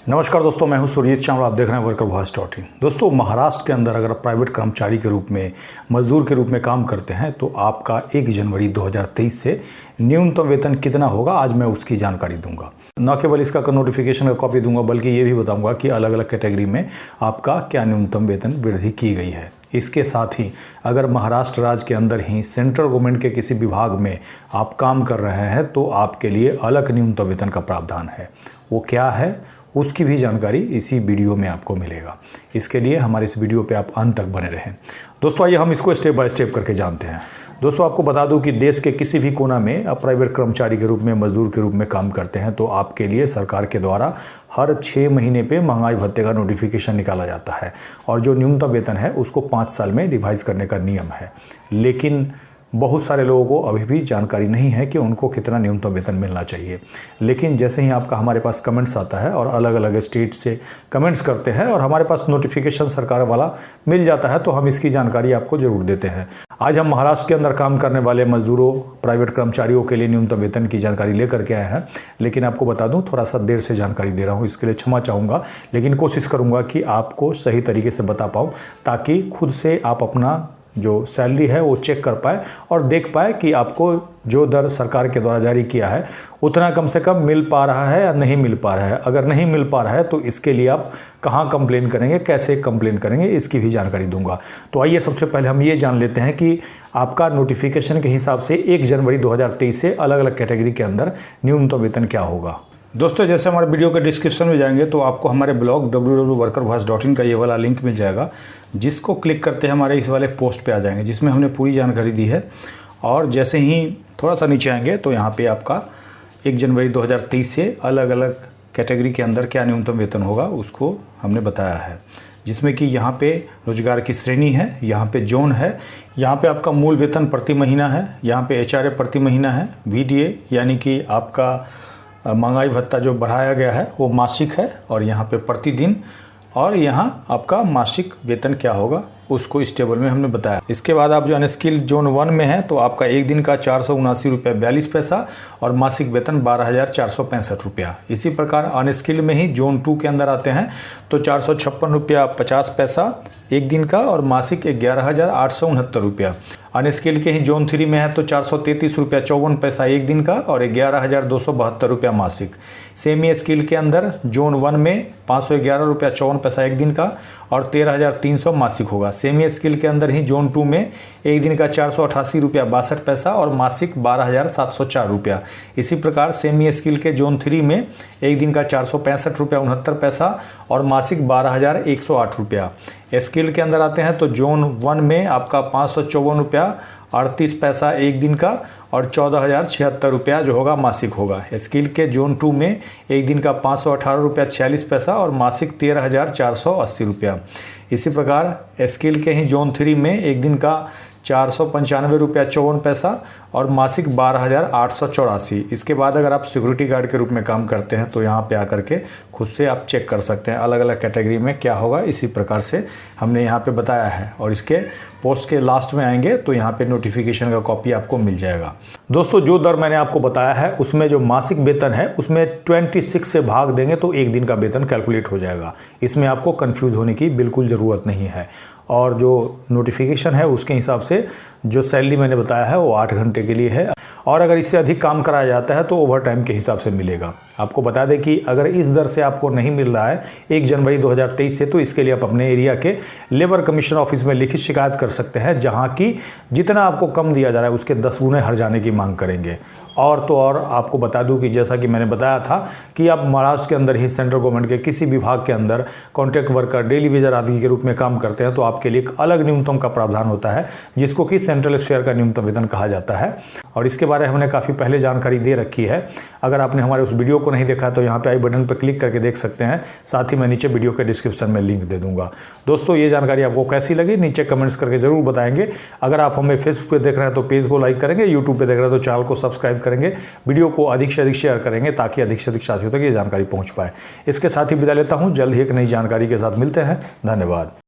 नमस्कार दोस्तों, मैं हूं सुरजीत श्यामल। आप देख रहे हैं वर्कर वॉइस .in। दोस्तों, महाराष्ट्र के अंदर अगर प्राइवेट कर्मचारी के रूप में, मजदूर के रूप में काम करते हैं तो आपका 1 जनवरी 2023 से न्यूनतम वेतन कितना होगा, आज मैं उसकी जानकारी दूंगा। न केवल इसका नोटिफिकेशन का कॉपी दूंगा बल्कि ये भी बताऊंगा कि अलग अलग कैटेगरी में आपका क्या न्यूनतम वेतन वृद्धि की गई है। इसके साथ ही अगर महाराष्ट्र राज्य के अंदर ही सेंट्रल गवर्नमेंट के किसी विभाग में आप काम कर रहे हैं तो आपके लिए अलग न्यूनतम वेतन का प्रावधान है। वो क्या है, उसकी भी जानकारी इसी वीडियो में आपको मिलेगा। इसके लिए हमारे इस वीडियो पे आप अंत तक बने रहें। दोस्तों, आइए हम इसको स्टेप बाय स्टेप करके जानते हैं। दोस्तों, आपको बता दूं कि देश के किसी भी कोना में आप प्राइवेट कर्मचारी के रूप में, मजदूर के रूप में काम करते हैं तो आपके लिए सरकार के द्वारा हर 6 महीने पे महंगाई भत्ते का नोटिफिकेशन निकाला जाता है और जो न्यूनतम वेतन है उसको 5 साल में रिवाइज करने का नियम है। लेकिन बहुत सारे लोगों को अभी भी जानकारी नहीं है कि उनको कितना न्यूनतम वेतन मिलना चाहिए। लेकिन जैसे ही आपका हमारे पास कमेंट्स आता है और अलग अलग स्टेट से कमेंट्स करते हैं और हमारे पास नोटिफिकेशन सरकार वाला मिल जाता है तो हम इसकी जानकारी आपको जरूर देते हैं। आज हम महाराष्ट्र के अंदर काम करने वाले मजदूरों, प्राइवेट कर्मचारियों के लिए न्यूनतम वेतन की जानकारी लेकर के आए हैं। लेकिन आपको बता दूं, थोड़ा सा देर से जानकारी दे रहा हूं, इसके लिए क्षमा चाहूँगा। लेकिन कोशिश करूँगा कि आपको सही तरीके से बता पाऊँ ताकि खुद से आप अपना जो सैलरी है वो चेक कर पाए और देख पाए कि आपको जो दर सरकार के द्वारा जारी किया है उतना कम से कम मिल पा रहा है या नहीं मिल पा रहा है। अगर नहीं मिल पा रहा है तो इसके लिए आप कहाँ कंप्लेन करेंगे, कैसे कंप्लेन करेंगे, इसकी भी जानकारी दूंगा। तो आइए सबसे पहले हम ये जान लेते हैं कि आपका नोटिफिकेशन के हिसाब से 1 जनवरी 2023 से अलग अलग कैटेगरी के अंदर न्यूनतम वेतन क्या होगा। दोस्तों, जैसे हमारे वीडियो के डिस्क्रिप्शन में जाएंगे तो आपको हमारे ब्लॉग www.workervoice.in का ये वाला लिंक मिल जाएगा, जिसको क्लिक करते हैं हमारे इस वाले पोस्ट पे आ जाएंगे जिसमें हमने पूरी जानकारी दी है। और जैसे ही थोड़ा सा नीचे आएंगे तो यहाँ पे आपका 1 जनवरी 2023 से अलग अलग कैटेगरी के अंदर क्या न्यूनतम वेतन होगा उसको हमने बताया है, जिसमें कि यहाँ पे रोजगार की श्रेणी है, यहाँ पे जोन है, यहाँ पे आपका मूल वेतन प्रति महीना है, यहाँ पे HRA प्रति महीना है, VDA यानी कि आपका महंगाई भत्ता जो बढ़ाया गया है वो मासिक है, और यहाँ पे प्रतिदिन, और यहाँ आपका मासिक वेतन क्या होगा उसको इस टेबल में हमने बताया। इसके बाद आप जो अनस्किल्ड जोन 1 में है तो आपका एक दिन का 479 रुपये 42 पैसा और मासिक वेतन 12,465 रुपया। इसी प्रकार अनस्किल्ड में ही जोन 2 के अंदर आते हैं तो 456 रुपया 50 पैसा एक दिन का और मासिक 11,869 रुपया। अनस्किल्ड के ही जोन 3 में है तो 433 रुपया 54 पैसा एक दिन का और 11,272 रुपया मासिक। सेमी स्किल के अंदर जोन 1 में 511 रुपया 54 पैसा एक दिन का और 13,300 मासिक होगा। सेमी स्किल के अंदर ही जोन 2 में एक दिन का 488 रुपया 62 पैसा और मासिक 12,704 रुपया। इसी प्रकार सेमी स्किल के जोन 3 में एक दिन का 465 रुपया 69 पैसा और मासिक 12,108 रुपया। स्किल के अंदर आते हैं तो जोन 1 में आपका 554 रुपया 38 पैसा एक दिन का और 14,076 रुपया जो होगा मासिक होगा। स्किल के जोन 2 में एक दिन का 518 रुपया 46 पैसा और मासिक 13,480 रुपया। इसी प्रकार स्किल के ही जोन 3 में एक दिन का 495 रुपया 54 पैसा और मासिक 12,884। इसके बाद अगर आप सिक्योरिटी गार्ड के रूप में काम करते हैं तो यहाँ पे आकर के खुद से आप चेक कर सकते हैं अलग अलग कैटेगरी में क्या होगा। इसी प्रकार से हमने यहाँ पे बताया है और इसके पोस्ट के लास्ट में आएंगे तो यहाँ पे नोटिफिकेशन का कॉपी आपको मिल जाएगा। दोस्तों, जो दर मैंने आपको बताया है उसमें जो मासिक वेतन है उसमें 26 से भाग देंगे तो एक दिन का वेतन कैलकुलेट हो जाएगा। इसमें आपको कंफ्यूज होने की बिल्कुल ज़रूरत नहीं है। और जो नोटिफिकेशन है उसके हिसाब से जो सैलरी मैंने बताया है वो 8 घंटे के लिए है और अगर इससे अधिक काम कराया जाता है तो ओवर टाइम के हिसाब से मिलेगा। आपको बता दें कि अगर इस दर से आपको नहीं मिल रहा है 1 जनवरी 2023 से तो इसके लिए आप अपने एरिया के लेबर कमीशन ऑफिस में लिखित शिकायत कर सकते हैं, जहां की जितना आपको कम दिया जा रहा है उसके 10 गुने हर जाने की मांग करेंगे। और तो और आपको बता दूं कि जैसा कि मैंने बताया था कि आप महाराष्ट्र के अंदर ही सेंट्रल गवर्नमेंट के किसी विभाग के अंदर कॉन्ट्रैक्ट वर्कर, डेली वेजर आदि के रूप में काम करते हैं तो आपके लिए एक अलग न्यूनतम का प्रावधान होता है जिसको कि सेंट्रल स्फीयर का न्यूनतम वेतन कहा जाता है। और इसके बारे में हमने काफ़ी पहले जानकारी दे रखी है। अगर आपने हमारे उस वीडियो को नहीं देखा तो यहाँ पे आई बटन पर क्लिक करके देख सकते हैं। साथ ही मैं नीचे वीडियो के डिस्क्रिप्शन में लिंक दे दूंगा। दोस्तों, ये जानकारी आपको कैसी लगी नीचे कमेंट्स करके जरूर बताएंगे। अगर आप हमें फेसबुक पे देख रहे हैं तो पेज को लाइक करेंगे, यूट्यूब पे देख रहे हैं तो चैनल को सब्सक्राइब करेंगे, वीडियो को अधिक से अधिक शेयर करेंगे ताकि अधिक से अधिक साथियों तक ये जानकारी पहुंच पाए। इसके साथ ही विदा लेता हूं, जल्द ही एक नई जानकारी के साथ मिलते हैं। धन्यवाद।